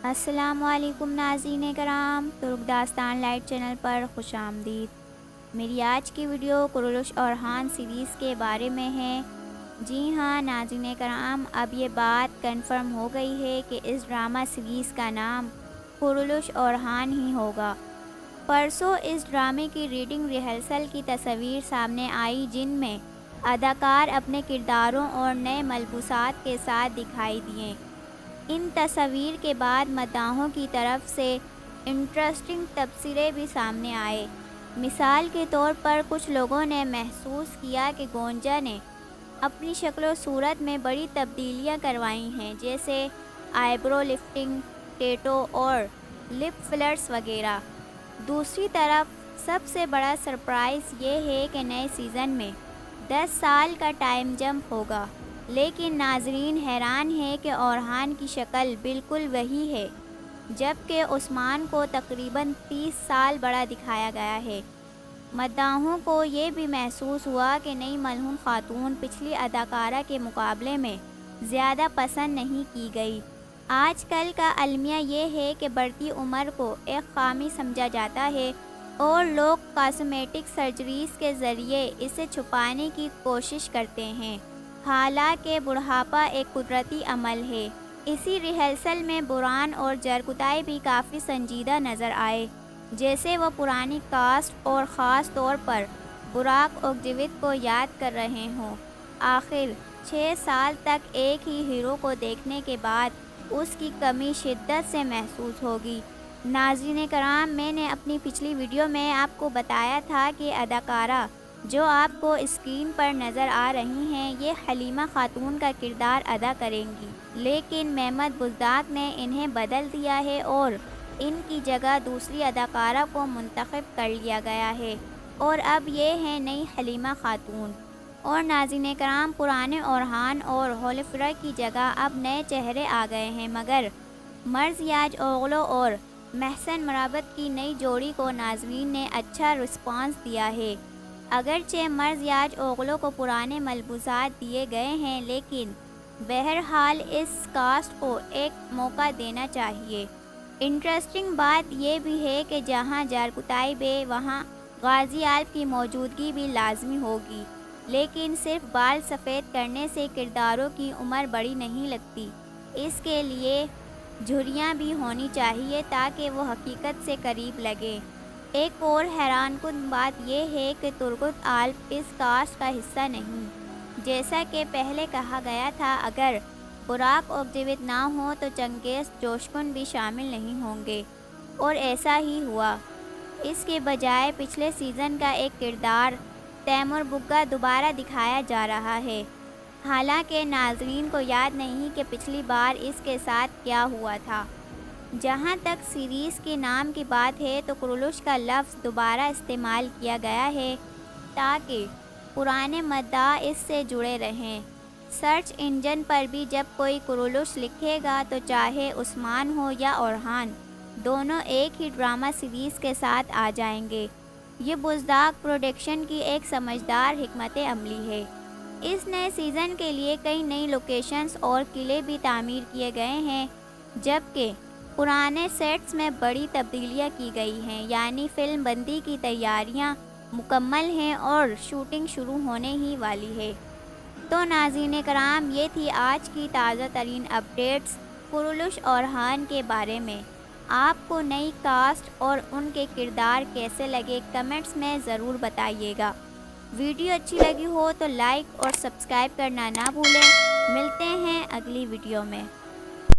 السلام علیکم ناظرین کرام، ترک داستان لائٹ چینل پر خوش آمدید۔ میری آج کی ویڈیو کرولش اورحان سیریز کے بارے میں ہے۔ جی ہاں ناظرین کرام، اب یہ بات کنفرم ہو گئی ہے کہ اس ڈرامہ سیریز کا نام کرولش اورحان ہی ہوگا۔ پرسوں اس ڈرامے کی ریڈنگ ریہرسل کی تصاویر سامنے آئی، جن میں اداکار اپنے کرداروں اور نئے ملبوسات کے ساتھ دکھائی دیے۔ ان تصاویر کے بعد مداحوں کی طرف سے انٹرسٹنگ تبصرے بھی سامنے آئے۔ مثال کے طور پر کچھ لوگوں نے محسوس کیا کہ گونجا نے اپنی شکل و صورت میں بڑی تبدیلیاں کروائی ہیں، جیسے آئی برو لفٹنگ، ٹیٹو اور لپ فلرز وغیرہ۔ دوسری طرف سب سے بڑا سرپرائز یہ ہے کہ نئے سیزن میں 10 سال کا ٹائم جمپ ہوگا، لیکن ناظرین حیران ہے کہ اورحان کی شکل بالکل وہی ہے، جبکہ عثمان کو تقریباً 30 سال بڑا دکھایا گیا ہے۔ مداحوں کو یہ بھی محسوس ہوا کہ نئی ملعون خاتون پچھلی اداکارہ کے مقابلے میں زیادہ پسند نہیں کی گئی۔ آج کل کا المیہ یہ ہے کہ بڑھتی عمر کو ایک خامی سمجھا جاتا ہے اور لوگ کاسمیٹک سرجریز کے ذریعے اسے چھپانے کی کوشش کرتے ہیں، حالانکہ بڑھاپا ایک قدرتی عمل ہے۔ اسی ریہرسل میں بران اور جرکتائی بھی کافی سنجیدہ نظر آئے، جیسے وہ پرانی کاسٹ اور خاص طور پر براک اوگجیوت کو یاد کر رہے ہوں۔ آخر 6 سال تک ایک ہی ہیرو کو دیکھنے کے بعد اس کی کمی شدت سے محسوس ہوگی۔ ناظرین کرام، میں نے اپنی پچھلی ویڈیو میں آپ کو بتایا تھا کہ اداکارہ جو آپ کو اسکرین پر نظر آ رہی ہیں، یہ حلیمہ خاتون کا کردار ادا کریں گی، لیکن مہمت بزدار نے انہیں بدل دیا ہے اور ان کی جگہ دوسری اداکارہ کو منتخب کر لیا گیا ہے، اور اب یہ ہیں نئی حلیمہ خاتون۔ اور ناظرین کرام، پرانے اورحان اور ہولفرر کی جگہ اب نئے چہرے آ گئے ہیں، مگر مرزیاج اوغلو اور محسن مرابط کی نئی جوڑی کو ناظرین نے اچھا رسپانس دیا ہے۔ اگرچہ مرزیاج اوغلو کو پرانے ملبوسات دیے گئے ہیں، لیکن بہرحال اس کاسٹ کو ایک موقع دینا چاہیے۔ انٹرسٹنگ بات یہ بھی ہے کہ جہاں جارکتائی بے، وہاں غازی آلپ کی موجودگی بھی لازمی ہوگی، لیکن صرف بال سفید کرنے سے کرداروں کی عمر بڑی نہیں لگتی، اس کے لیے جھریاں بھی ہونی چاہیے تاکہ وہ حقیقت سے قریب لگیں۔ ایک اور حیران کن بات یہ ہے کہ ترگت آلپ اس کاسٹ کا حصہ نہیں، جیسا کہ پہلے کہا گیا تھا۔ اگر براک اوگجیوت نہ ہو تو چنگیز جوشکن بھی شامل نہیں ہوں گے، اور ایسا ہی ہوا۔ اس کے بجائے پچھلے سیزن کا ایک کردار تیمور بگا دوبارہ دکھایا جا رہا ہے، حالانکہ ناظرین کو یاد نہیں کہ پچھلی بار اس کے ساتھ کیا ہوا تھا۔ جہاں تک سیریز کے نام کی بات ہے تو کرولش کا لفظ دوبارہ استعمال کیا گیا ہے تاکہ پرانے مداح اس سے جڑے رہیں۔ سرچ انجن پر بھی جب کوئی کرولش لکھے گا تو چاہے عثمان ہو یا اورحان، دونوں ایک ہی ڈرامہ سیریز کے ساتھ آ جائیں گے۔ یہ بزدار پروڈکشن کی ایک سمجھدار حکمت عملی ہے۔ اس نئے سیزن کے لیے کئی نئی لوکیشنز اور قلعے بھی تعمیر کیے گئے ہیں، جبکہ پرانے سیٹس میں بڑی تبدیلیاں کی گئی ہیں، یعنی فلم بندی کی تیاریاں مکمل ہیں اور شوٹنگ شروع ہونے ہی والی ہے۔ تو ناظرین کرام، یہ تھی آج کی تازہ ترین اپڈیٹس کرولش اورحان کے بارے میں۔ آپ کو نئی کاسٹ اور ان کے کردار کیسے لگے، کمنٹس میں ضرور بتائیے گا۔ ویڈیو اچھی لگی ہو تو لائک اور سبسکرائب کرنا نہ بھولیں۔ ملتے ہیں اگلی ویڈیو میں۔